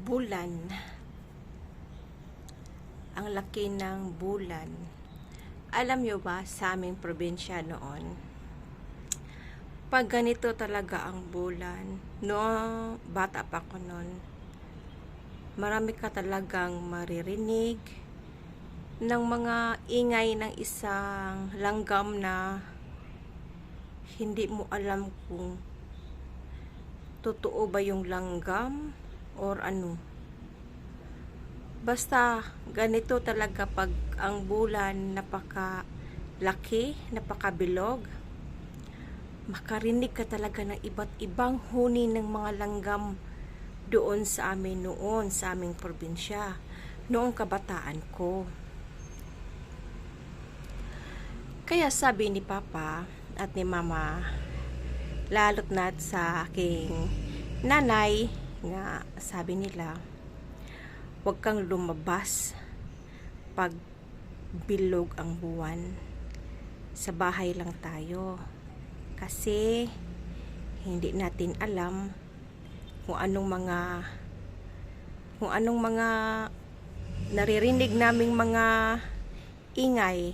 Bulan. Ang laki ng bulan. Alam nyo ba, sa aming probinsya noon, pag ganito talaga ang bulan, noong bata pa ko noon, marami ka talagang maririnig ng mga ingay ng isang langgam na hindi mo alam kung totoo ba yung langgam or ano. Basta ganito talaga pag ang bulan napakalaki, napakabilog, makarinig ka talaga ng iba't ibang huni ng mga langgam doon sa amin noon, sa aming probinsya, noong kabataan ko. Kaya sabi ni Papa at ni Mama, lalot na sa aking nanay, nga sabi nila, huwag kang lumabas pag bilog ang buwan. Sa bahay lang tayo. Kasi hindi natin alam kung anong mga naririnig naming mga ingay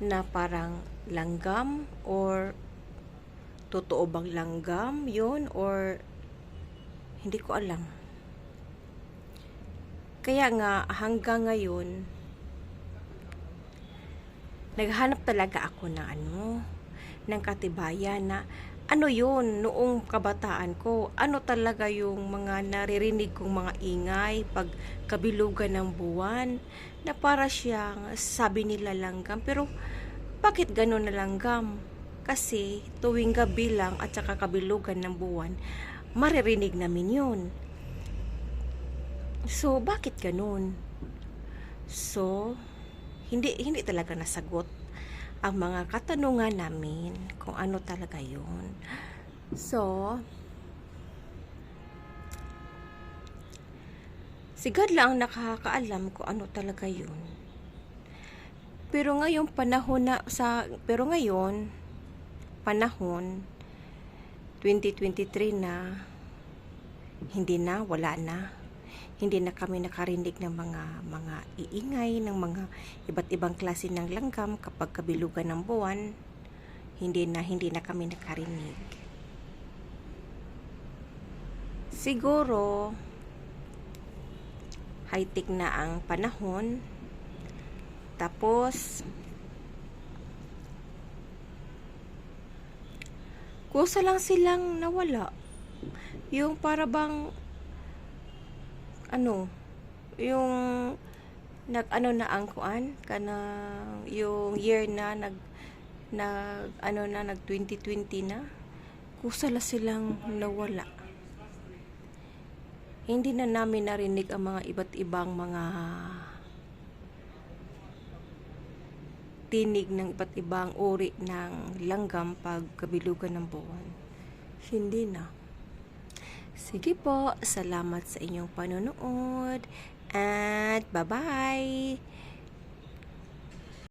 na parang langgam or totoo bang langgam yun or hindi ko alam. Kaya nga hanggang ngayon naghanap talaga ako ng katibayan na ano yun noong kabataan ko, ano talaga yung mga naririnig kong mga ingay pag kabilugan ng buwan na para siyang sabi nila langgam. Pero bakit ganun na langgam? Kasi tuwing gabi lang at saka kabilugan ng buwan, maririnig namin yun. So, bakit ganun? So, hindi talaga nasagot ang mga katanungan namin kung ano talaga yun. So, si God lang ang nakakaalam kung ano talaga yun. Pero ngayon panahon 2023 na, wala na. Hindi na kami nakarinig ng mga iingay ng mga iba't ibang klase ng langgam kapag kabilugan ng buwan. Hindi na kami nakarinig. Siguro high-tech na ang panahon. Tapos kusa lang silang nawala. Yung para bang yung na ang kuan kanang yung year na nag 2020 na, kusala silang nawala. Hindi na namin narinig ang mga iba't ibang mga tinig ng iba't ibang uri ng langgam pag kabilugan ng buwan. Hindi na. Sige po, salamat sa inyong panonood at bye-bye!